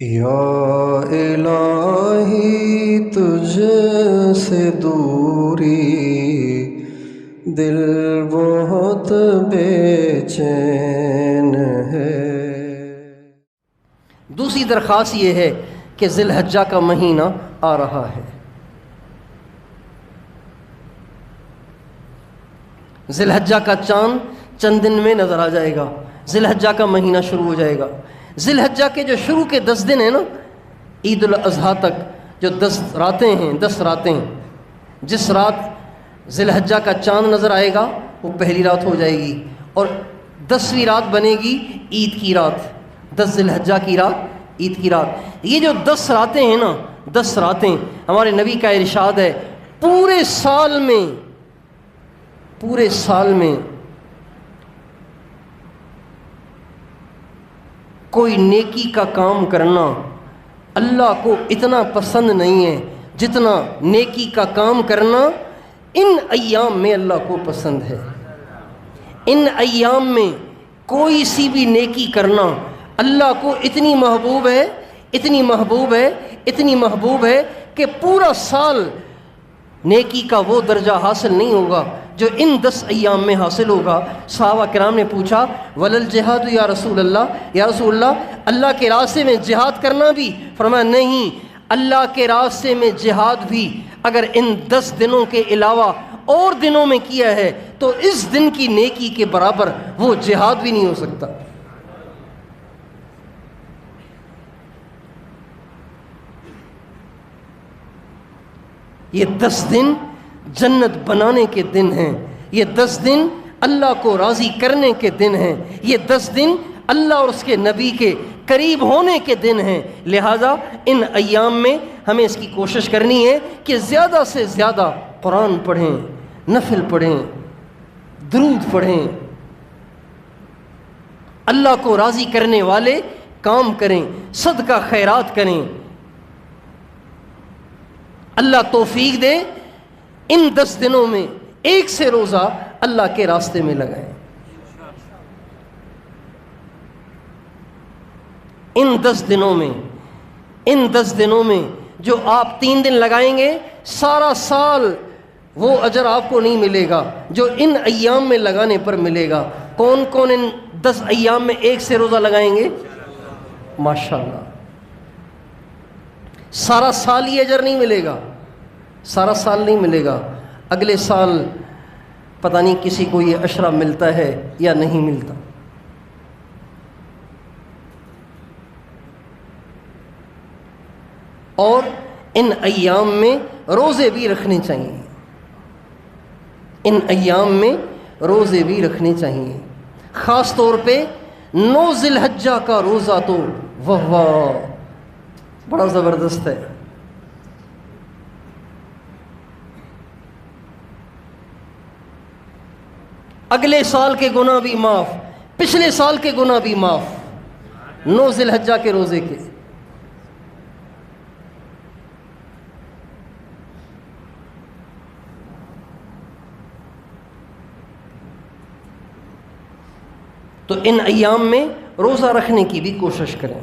یا الہی تجھ سے دوری دل بہت بے چین ہے۔ دوسری درخواست یہ ہے کہ ذی الحجہ کا مہینہ آ رہا ہے۔ ذی الحجہ کا چاند چند دن میں نظر آ جائے گا، ذی الحجہ کا مہینہ شروع ہو جائے گا۔ ذی الحجہ کے جو شروع کے 10 دن ہیں نا، عید الاضحیٰ تک جو 10 راتیں ہیں، 10 راتیں، جس رات ذی الحجہ کا چاند نظر آئے گا وہ پہلی رات ہو جائے گی، اور 10ویں رات بنے گی عید کی رات، 10 ذی الحجہ کی رات، عید کی رات۔ یہ جو 10 راتیں ہیں نا، 10 راتیں، ہمارے نبی کا ارشاد ہے پورے سال میں کوئی نیکی کا کام کرنا اللہ کو اتنا پسند نہیں ہے جتنا نیکی کا کام کرنا ان ایام میں اللہ کو پسند ہے۔ ان ایام میں کوئی سی بھی نیکی کرنا اللہ کو اتنی محبوب ہے، اتنی محبوب ہے، اتنی محبوب ہے کہ پورا سال نیکی کا وہ درجہ حاصل نہیں ہوگا جو ان 10 ایام میں حاصل ہوگا۔ صحابہ کرام نے پوچھا ولل جہاد یا رسول اللہ، یا رسول اللہ، اللہ کے راستے میں جہاد کرنا بھی؟ فرمایا نہیں، اللہ کے راستے میں جہاد بھی اگر ان 10 دنوں کے علاوہ اور دنوں میں کیا ہے تو اس دن کی نیکی کے برابر وہ جہاد بھی نہیں ہو سکتا۔ یہ 10 دن جنت بنانے کے دن ہیں، یہ 10 دن اللہ کو راضی کرنے کے دن ہیں، یہ 10 دن اللہ اور اس کے نبی کے قریب ہونے کے دن ہیں۔ لہٰذا ان ایام میں ہمیں اس کی کوشش کرنی ہے کہ زیادہ سے زیادہ قرآن پڑھیں، نفل پڑھیں، درود پڑھیں، اللہ کو راضی کرنے والے کام کریں، صدقہ خیرات کریں۔ اللہ توفیق دے ان 10 دنوں میں ایک سے روزہ اللہ کے راستے میں لگائیں۔ ان 10 دنوں میں جو آپ 3 دن لگائیں گے سارا سال وہ اجر آپ کو نہیں ملے گا جو ان ایام میں لگانے پر ملے گا۔ کون کون ان 10 ایام میں ایک سے روزہ لگائیں گے؟ ماشاءاللہ، سارا سال یہ اجر نہیں ملے گا، سارا سال نہیں ملے گا، اگلے سال پتہ نہیں کسی کو یہ عشرہ ملتا ہے یا نہیں ملتا۔ اور ان ایام میں روزے بھی رکھنے چاہیے، ان ایام میں روزے بھی رکھنے چاہیے، خاص طور پہ 9 ذی الحجہ کا روزہ تو واہ واہ بڑا زبردست ہے۔ اگلے سال کے گناہ بھی معاف، پچھلے سال کے گناہ بھی معاف 9 ذی الحجہ کے روزے کے۔ تو ان ایام میں روزہ رکھنے کی بھی کوشش کریں۔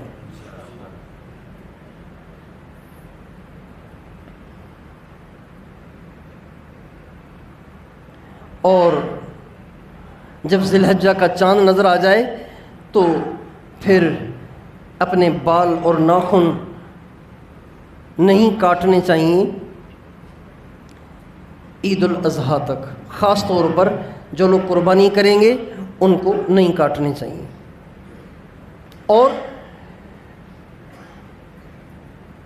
اور جب ذی الحجہ کا چاند نظر آ جائے تو پھر اپنے بال اور ناخن نہیں کاٹنے چاہیے عید الاضحیٰ تک، خاص طور پر جو لوگ قربانی کریں گے ان کو نہیں کاٹنے چاہیے۔ اور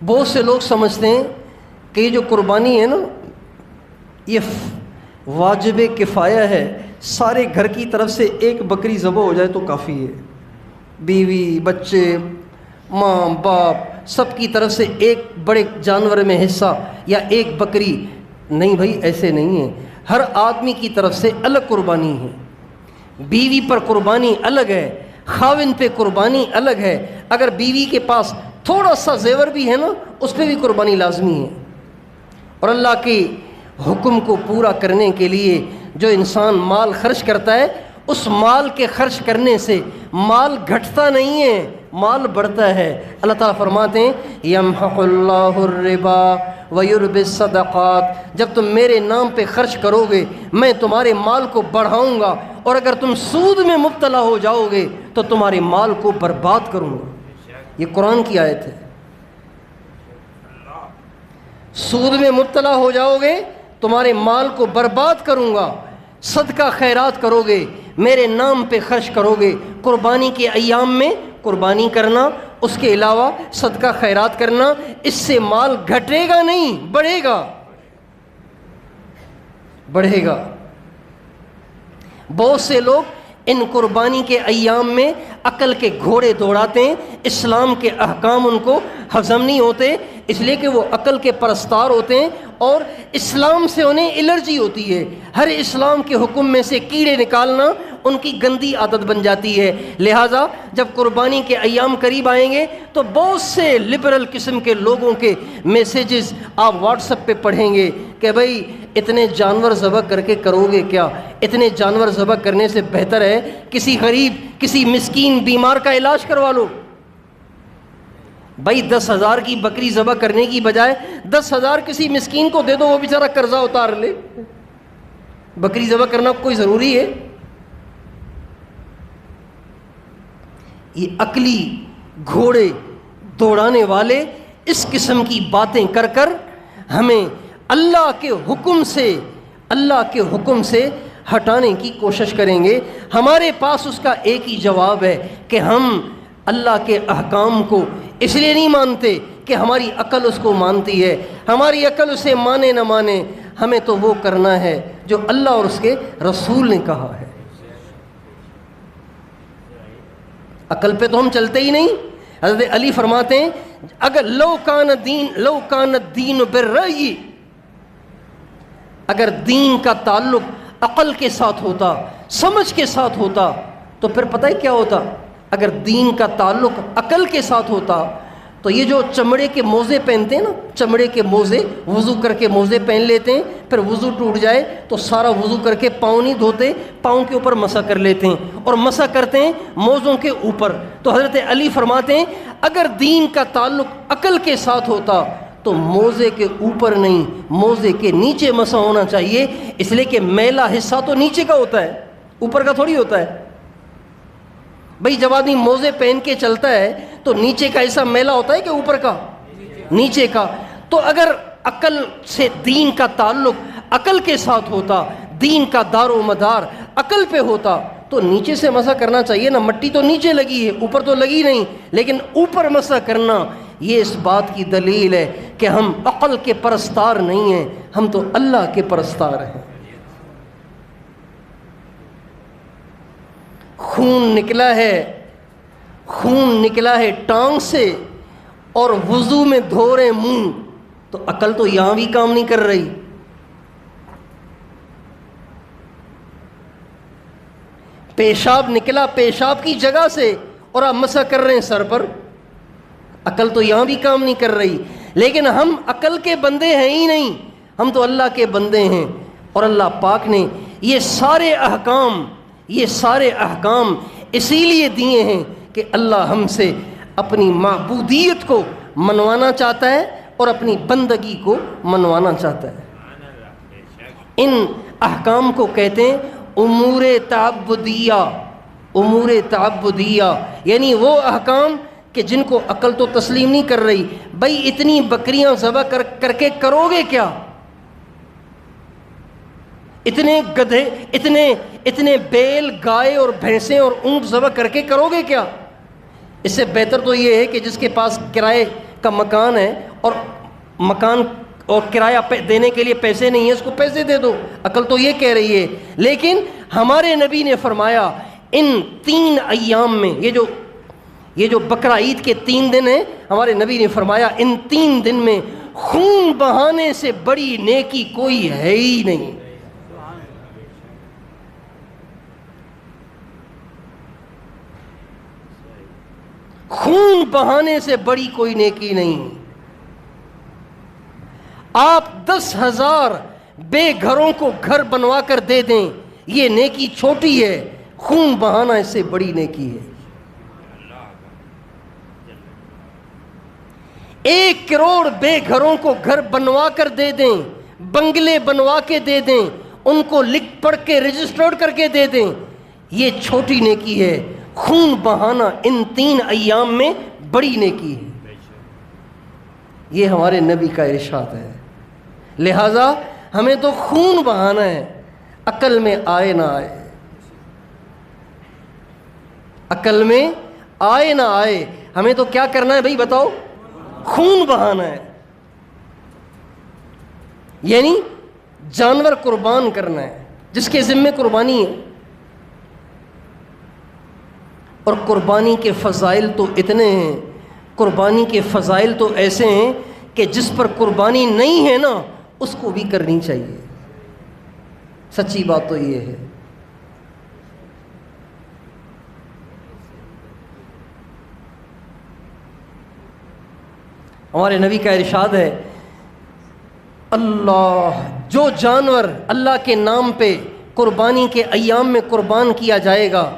بہت سے لوگ سمجھتے ہیں کہ یہ جو قربانی ہے نا یہ واجب کفایہ ہے، سارے گھر کی طرف سے ایک بکری ذبح ہو جائے تو کافی ہے، بیوی بچے ماں باپ سب کی طرف سے ایک بڑے جانور میں حصہ یا ایک بکری۔ نہیں بھائی، ایسے نہیں ہے، ہر آدمی کی طرف سے الگ قربانی ہے، بیوی پر قربانی الگ ہے، خاوند پہ قربانی الگ ہے، اگر بیوی کے پاس تھوڑا سا زیور بھی ہے نا اس پہ بھی قربانی لازمی ہے۔ اور اللہ کے حکم کو پورا کرنے کے لیے جو انسان مال خرچ کرتا ہے اس مال کے خرچ کرنے سے مال گھٹتا نہیں ہے، مال بڑھتا ہے۔ اللہ تعالیٰ فرماتے ہیں یمحق اللہ الربا ویربی الصدقات، جب تم میرے نام پہ خرچ کرو گے میں تمہارے مال کو بڑھاؤں گا، اور اگر تم سود میں مبتلا ہو جاؤ گے تو تمہارے مال کو برباد کروں گا۔ یہ قرآن کی آیت ہے۔ سود میں مبتلا ہو جاؤ گے تمہارے مال کو برباد کروں گا، صدقہ خیرات کرو گے، میرے نام پہ خرچ کرو گے، قربانی کے ایام میں قربانی کرنا، اس کے علاوہ صدقہ خیرات کرنا، اس سے مال گھٹے گا نہیں، بڑھے گا، بڑھے گا۔ بہت سے لوگ ان قربانی کے ایام میں عقل کے گھوڑے دوڑاتے ہیں، اسلام کے احکام ان کو ہضم نہیں ہوتے، اس لیے کہ وہ عقل کے پرستار ہوتے ہیں اور اسلام سے انہیں الرجی ہوتی ہے۔ ہر اسلام کے حکم میں سے کیڑے نکالنا ان کی گندی عادت بن جاتی ہے۔ لہٰذا جب قربانی کے ایام قریب آئیں گے تو بہت سے لبرل قسم کے لوگوں کے میسیجز آپ واٹس ایپ پہ پڑھیں گے کہ بھائی اتنے جانور ذبح کر کے کرو گے کیا؟ اتنے جانور ذبح کرنے سے بہتر ہے کسی غریب، کسی مسکین بیمار کا علاج کروا لو۔ بھائی 10,000 کی بکری ذبح کرنے کی بجائے 10,000 کسی مسکین کو دے دو، وہ بیچارہ قرضہ اتار لے۔ بکری ذبح کرنا کوئی ضروری ہے؟ یہ عقلی گھوڑے دوڑانے والے اس قسم کی باتیں کر کر ہمیں اللہ کے حکم سے ہٹانے کی کوشش کریں گے۔ ہمارے پاس اس کا ایک ہی جواب ہے کہ ہم اللہ کے احکام کو اس لیے نہیں مانتے کہ ہماری عقل اس کو مانتی ہے، ہماری عقل اسے مانے نہ مانے، ہمیں تو وہ کرنا ہے جو اللہ اور اس کے رسول نے کہا ہے۔ عقل پہ تو ہم چلتے ہی نہیں۔ حضرت علی فرماتے ہیں اگر لو کان الدین بالرأی، اگر دین کا تعلق عقل کے ساتھ ہوتا، سمجھ کے ساتھ ہوتا، تو پھر پتہ ہے کیا ہوتا؟ اگر دین کا تعلق عقل کے ساتھ ہوتا تو یہ جو چمڑے کے موزے پہنتے ہیں نا، چمڑے کے موزے، وضو کر کے موزے پہن لیتے ہیں، پھر وضو ٹوٹ جائے تو سارا وضو کر کے پاؤں نہیں دھوتے، پاؤں کے اوپر مسح کر لیتے ہیں اور مسح کرتے ہیں موزوں کے اوپر۔ تو حضرت علی فرماتے ہیں اگر دین کا تعلق عقل کے ساتھ ہوتا تو موزے کے اوپر نہیں، موزے کے نیچے مسح ہونا چاہیے، اس لیے کہ میلا حصہ تو نیچے کا ہوتا ہے، اوپر کا تھوڑی ہوتا ہے۔ بھئی جب آدمی موزے پہن کے چلتا ہے تو نیچے کا حصہ میلا ہوتا ہے کہ اوپر کا؟ نیچے کا۔ تو اگر عقل سے دین کا تعلق عقل کے ساتھ ہوتا، دین کا دار و مدار عقل پہ ہوتا تو نیچے سے مسح کرنا چاہیے نا۔ مٹی تو نیچے لگی ہے، اوپر تو لگی نہیں، لیکن اوپر مسح کرنا یہ اس بات کی دلیل ہے کہ ہم عقل کے پرستار نہیں ہیں، ہم تو اللہ کے پرستار ہیں۔ خون نکلا ہے ٹانگ سے اور وضو میں دھو رہے منہ، تو عقل تو یہاں بھی کام نہیں کر رہی۔ پیشاب نکلا پیشاب کی جگہ سے اور آپ مسح کر رہے ہیں سر پر، عقل تو یہاں بھی کام نہیں کر رہی۔ لیکن ہم عقل کے بندے ہیں ہی نہیں، ہم تو اللہ کے بندے ہیں، اور اللہ پاک نے یہ سارے احکام اسی لیے دیے ہیں کہ اللہ ہم سے اپنی معبودیت کو منوانا چاہتا ہے اور اپنی بندگی کو منوانا چاہتا ہے۔ ان احکام کو کہتے ہیں امور تعبدیہ، یعنی وہ احکام کہ جن کو عقل تو تسلیم نہیں کر رہی۔ بھئی اتنی بکریاں ذبح کر کے کرو گے کیا؟ اتنے گدھے، اتنے بیل، گائے اور بھینسیں اور اونٹ ذبح کر کے کرو گے کیا؟ اس سے بہتر تو یہ ہے کہ جس کے پاس کرائے کا مکان ہے اور کرایہ دینے کے لیے پیسے نہیں ہیں، اس کو پیسے دے دو۔ عقل تو یہ کہہ رہی ہے، لیکن ہمارے نبی نے فرمایا ان 3 ایام میں، یہ جو بقرہ عید کے 3 دن ہیں، ہمارے نبی نے فرمایا ان 3 دن میں خون بہانے سے بڑی نیکی کوئی ہے ہی نہیں۔ خون بہانے سے بڑی کوئی نیکی نہیں۔ آپ 10,000 بے گھروں کو گھر بنوا کر دے دیں، یہ نیکی چھوٹی ہے، خون بہانا اس سے بڑی نیکی ہے۔ 1 کروڑ بے گھروں کو گھر بنوا کر دے دیں، بنگلے بنوا کے دے دیں، ان کو لکھ پڑھ کے رجسٹرڈ کر کے دے دیں، یہ چھوٹی نیکی ہے۔ خون بہانا ان 3 ایام میں بڑی نیکی ہے۔ یہ ہمارے نبی کا ارشاد ہے۔ لہذا ہمیں تو خون بہانا ہے، عقل میں آئے نہ آئے، عقل میں آئے نہ آئے، ہمیں تو کیا کرنا ہے بھائی بتاؤ؟ خون بہانا ہے، یعنی جانور قربان کرنا ہے جس کے ذمے قربانی ہے۔ اور قربانی کے فضائل تو اتنے ہیں، قربانی کے فضائل تو ایسے ہیں کہ جس پر قربانی نہیں ہے نا اس کو بھی کرنی چاہیے۔ سچی بات تو یہ ہے۔ ہمارے نبی کا ارشاد ہے، اللہ جو جانور اللہ کے نام پہ قربانی کے ایام میں قربان کیا جائے گا،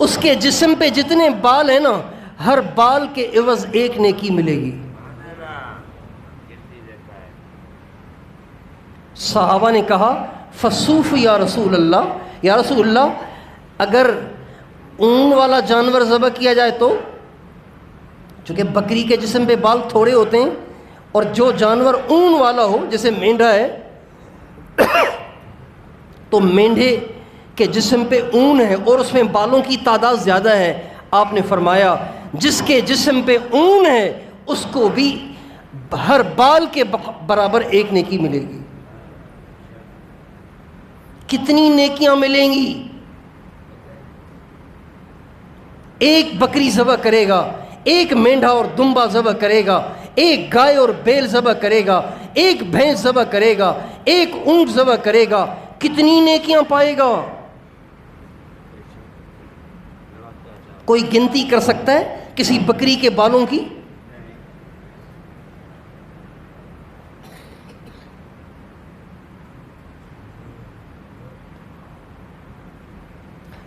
اس کے جسم پہ جتنے بال ہیں نا، ہر بال کے عوض 1 نیکی ملے گی۔ صحابہ نے کہا فصوف یا رسول اللہ، یا رسول اللہ اگر اون والا جانور ذبح کیا جائے تو؟ چونکہ بکری کے جسم پہ بال تھوڑے ہوتے ہیں، اور جو جانور اون والا ہو جیسے مینڈھا ہے تو مینڈھے کے جسم پہ اون ہے اور اس میں بالوں کی تعداد زیادہ ہے۔ آپ نے فرمایا جس کے جسم پہ اون ہے اس کو بھی ہر بال کے برابر 1 نیکی ملے گی۔ کتنی نیکیاں ملیں گی؟ 1 بکری ذبح کرے گا، 1 مینڈھا اور دمبا ذبح کرے گا، 1 گائے اور بیل ذبح کرے گا، 1 بھینس ذبح کرے گا، 1 اونٹ ذبح کرے گا، کتنی نیکیاں پائے گا؟ کوئی گنتی کر سکتا ہے کسی بکری کے بالوں کی؟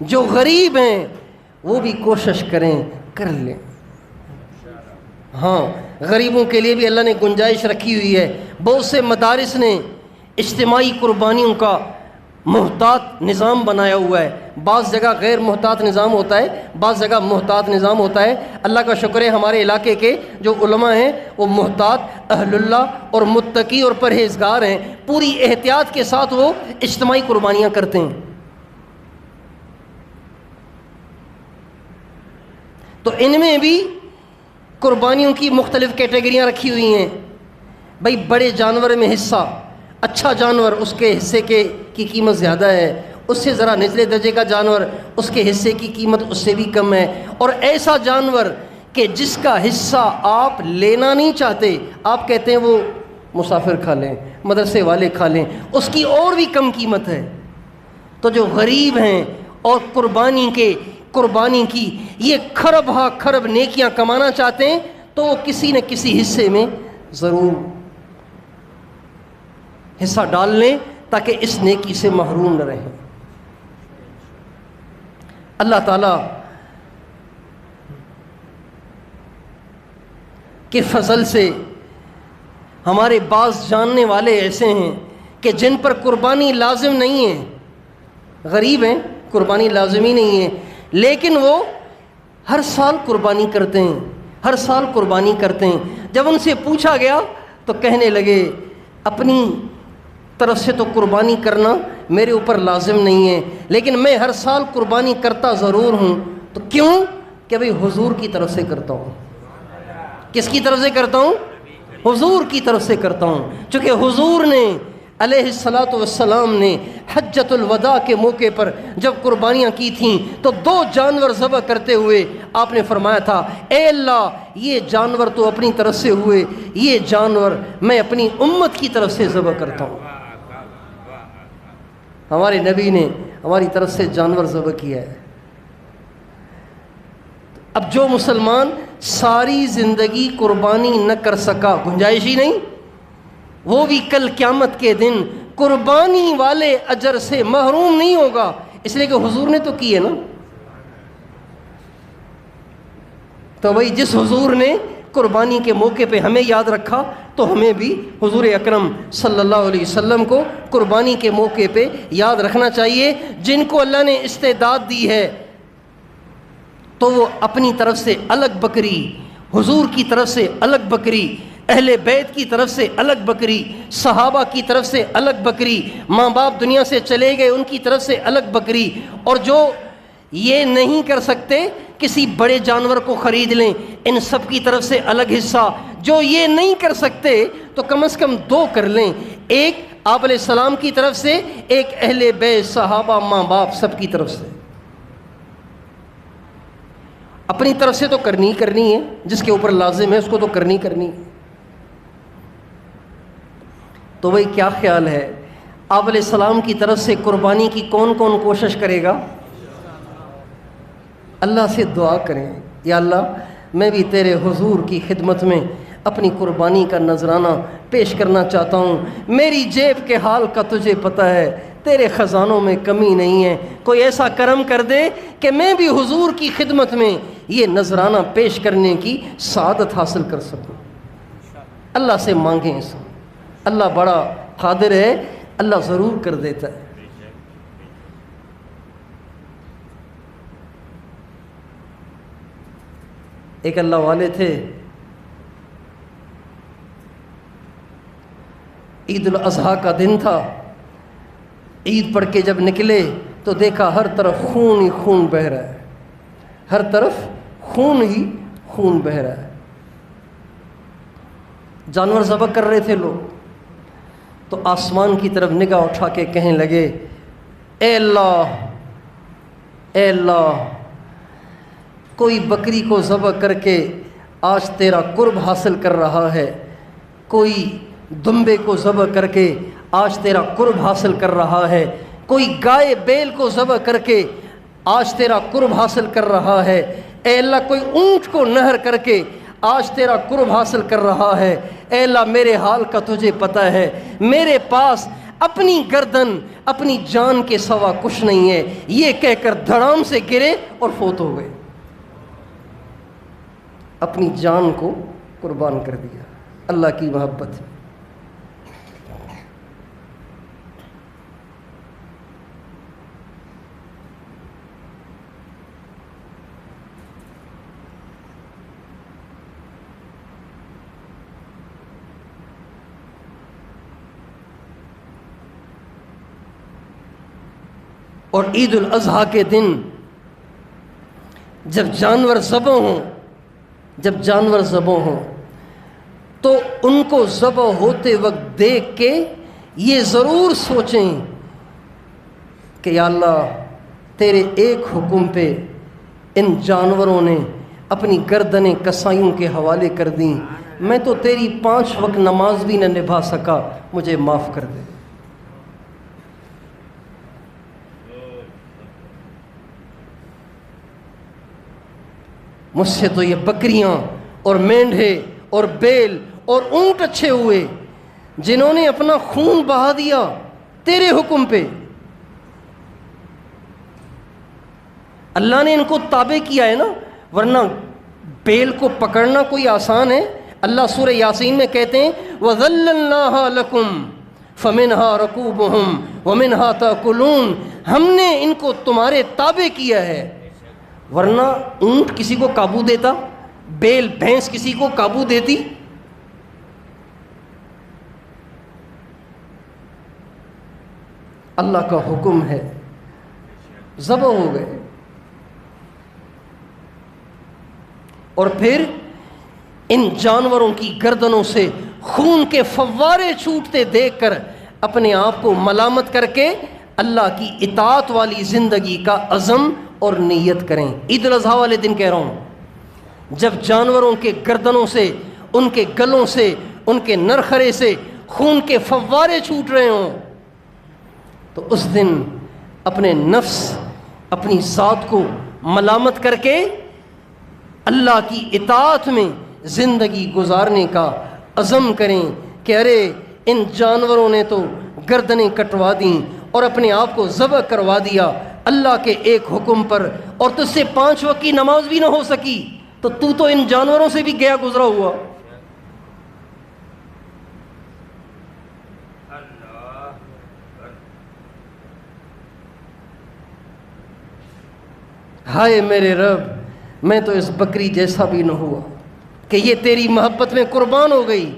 جو غریب ہیں وہ بھی کوشش کریں، کر لیں۔ ہاں، غریبوں کے لیے بھی اللہ نے گنجائش رکھی ہوئی ہے۔ بہت سے مدارس نے اجتماعی قربانیوں کا محتاط نظام بنایا ہوا ہے۔ بعض جگہ غیر محتاط نظام ہوتا ہے، بعض جگہ محتاط نظام ہوتا ہے۔ اللہ کا شکر ہے ہمارے علاقے کے جو علماء ہیں وہ محتاط، اہل اللہ اور متقی اور پرہیزگار ہیں، پوری احتیاط کے ساتھ وہ اجتماعی قربانیاں کرتے ہیں۔ تو ان میں بھی قربانیوں کی مختلف کیٹیگریاں رکھی ہوئی ہیں۔ بھائی بڑے جانور میں حصہ، اچھا جانور اس کے حصے کی قیمت زیادہ ہے، اس سے ذرا نچلے درجے کا جانور اس کے حصے کی قیمت اس سے بھی کم ہے، اور ایسا جانور کہ جس کا حصہ آپ لینا نہیں چاہتے، آپ کہتے ہیں وہ مسافر کھا لیں، مدرسے والے کھا لیں، اس کی اور بھی کم قیمت ہے۔ تو جو غریب ہیں اور قربانی کی یہ کھرب ہا کھرب نیکیاں کمانا چاہتے ہیں تو وہ کسی نہ کسی حصے میں ضرور حصہ ڈال لیں تاکہ اس نیکی سے محروم نہ رہیں۔ اللہ تعالیٰ کے فضل سے ہمارے بعض جاننے والے ایسے ہیں کہ جن پر قربانی لازم نہیں ہے، غریب ہیں، قربانی لازمی نہیں ہے، لیکن وہ ہر سال قربانی کرتے ہیں، ہر سال قربانی کرتے ہیں۔ جب ان سے پوچھا گیا تو کہنے لگے اپنی طرف سے تو قربانی کرنا میرے اوپر لازم نہیں ہے، لیکن میں ہر سال قربانی کرتا ضرور ہوں۔ تو کیوں؟ کہ بھئی حضور کی طرف سے کرتا ہوں۔ کس کی طرف سے کرتا ہوں؟ حضور کی طرف سے کرتا ہوں، چونکہ حضور نے علیہ الصلاۃ والسلام نے حجۃ الوداع کے موقع پر جب قربانیاں کی تھیں تو 2 جانور ذبح کرتے ہوئے آپ نے فرمایا تھا، اے اللہ یہ جانور تو اپنی طرف سے ہوئے، یہ جانور میں اپنی امت کی طرف سے ذبح کرتا ہوں۔ ہمارے نبی نے ہماری طرف سے جانور ذبح کیا ہے۔ اب جو مسلمان ساری زندگی قربانی نہ کر سکا، گنجائش ہی نہیں، وہ بھی کل قیامت کے دن قربانی والے اجر سے محروم نہیں ہوگا، اس لیے کہ حضور نے تو کی ہے نا۔ تو بھئی جس حضور نے قربانی کے موقع پہ ہمیں یاد رکھا تو ہمیں بھی حضور اکرم صلی اللہ علیہ وسلم کو قربانی کے موقع پہ یاد رکھنا چاہیے۔ جن کو اللہ نے استعداد دی ہے تو وہ اپنی طرف سے الگ بکری، حضور کی طرف سے الگ بکری، اہل بیت کی طرف سے الگ بکری، صحابہ کی طرف سے الگ بکری، ماں باپ دنیا سے چلے گئے ان کی طرف سے الگ بکری، اور جو یہ نہیں کر سکتے کسی بڑے جانور کو خرید لیں، ان سب کی طرف سے الگ حصہ۔ جو یہ نہیں کر سکتے تو کم از کم 2 کر لیں، ایک آپ علیہ السلام کی طرف سے، ایک اہل بیت صحابہ ماں باپ سب کی طرف سے۔ اپنی طرف سے تو کرنی ہے، جس کے اوپر لازم ہے اس کو تو کرنی ہے۔ تو بھائی کیا خیال ہے، آپ علیہ السلام کی طرف سے قربانی کی کون کون کوشش کرے گا؟ اللہ سے دعا کریں، یا اللہ میں بھی تیرے حضور کی خدمت میں اپنی قربانی کا نذرانہ پیش کرنا چاہتا ہوں۔ میری جیب کے حال کا تجھے پتہ ہے، تیرے خزانوں میں کمی نہیں ہے، کوئی ایسا کرم کر دے کہ میں بھی حضور کی خدمت میں یہ نذرانہ پیش کرنے کی سعادت حاصل کر سکوں۔ اللہ سے مانگیں اس کو، اللہ بڑا قادر ہے، اللہ ضرور کر دیتا ہے۔ ایک اللہ والے تھے، عید الاضحیٰ کا دن تھا، عید پڑھ کے جب نکلے تو دیکھا ہر طرف خون ہی خون بہہ رہا ہے، ہر طرف خون ہی خون بہہ رہا ہے۔ جانور ذبح کر رہے تھے لوگ، تو آسمان کی طرف نگاہ اٹھا کے کہنے لگے، اے اللہ، اے اللہ، کوئی بکری کو ذبح کر کے آج تیرا قرب حاصل کر رہا ہے، کوئی دمبے کو ذبح کر کے آج تیرا قرب حاصل کر رہا ہے، کوئی گائے بیل کو ذبح کر کے آج تیرا قرب حاصل کر رہا ہے، اے اللہ کوئی اونٹ کو نہر کر کے آج تیرا قرب حاصل کر رہا ہے۔ اے اللہ میرے حال کا تجھے پتہ ہے، میرے پاس اپنی گردن اپنی جان کے سوا کچھ نہیں ہے، یہ کہہ کر دھڑام سے گرے اور فوت ہو گئے، اپنی جان کو قربان کر دیا اللہ کی محبت۔ اور عید الاضحیٰ کے دن جب جانور ذبح ہوں تو ان کو ذبح ہوتے وقت دیکھ کے یہ ضرور سوچیں کہ یا اللہ تیرے ایک حکم پہ ان جانوروں نے اپنی گردنیں کسائیوں کے حوالے کر دیں، میں تو تیری 5 وقت نماز بھی نہ نبھا سکا، مجھے معاف کر دے۔ مجھ سے تو یہ بکریاں اور مینڈھے اور بیل اور اونٹ اچھے ہوئے جنہوں نے اپنا خون بہا دیا تیرے حکم پہ۔ اللہ نے ان کو تابع کیا ہے نا، ورنہ بیل کو پکڑنا کوئی آسان ہے؟ اللہ سورہ یاسین میں کہتے ہیں وَذَلَّلْنَاهَا لَكُمْ فَمِنْهَا رَكُوبُهُمْ وَمِنْهَا تَأْكُلُونَ، ہم نے ان کو تمہارے تابع کیا ہے، ورنہ اونٹ کسی کو قابو دیتا؟ بیل بھینس کسی کو قابو دیتی؟ اللہ کا حکم ہے، ذبح ہو گئے۔ اور پھر ان جانوروں کی گردنوں سے خون کے فوارے چھوٹتے دیکھ کر اپنے آپ کو ملامت کر کے اللہ کی اطاعت والی زندگی کا عزم اور نیت کریں۔ عید الاضحیٰ والے دن کہہ رہا ہوں، جب جانوروں کے گردنوں سے، ان کے گلوں سے، ان کے نرخرے سے خون کے فوارے چھوٹ رہے ہوں، تو اس دن اپنے نفس، اپنی ذات کو ملامت کر کے اللہ کی اطاعت میں زندگی گزارنے کا عزم کریں کہ ارے ان جانوروں نے تو گردنیں کٹوا دیں اور اپنے آپ کو ذبح کروا دیا اللہ کے ایک حکم پر، اور تجھ سے 5 وقت کی نماز بھی نہ ہو سکی، تو ان جانوروں سے بھی گیا گزرا ہوا. ہائے میرے رب، میں تو اس بکری جیسا بھی نہ ہوا کہ یہ تیری محبت میں قربان ہو گئی،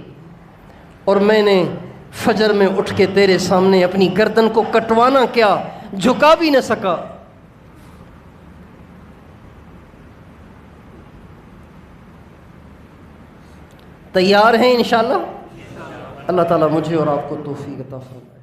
اور میں نے فجر میں اٹھ کے تیرے سامنے اپنی گردن کو کٹوانا کیا، جھکا بھی نہ سکا. تیار ہیں انشاءاللہ؟ اللہ تعالیٰ مجھے اور آپ کو توفیق عطا فرمائے.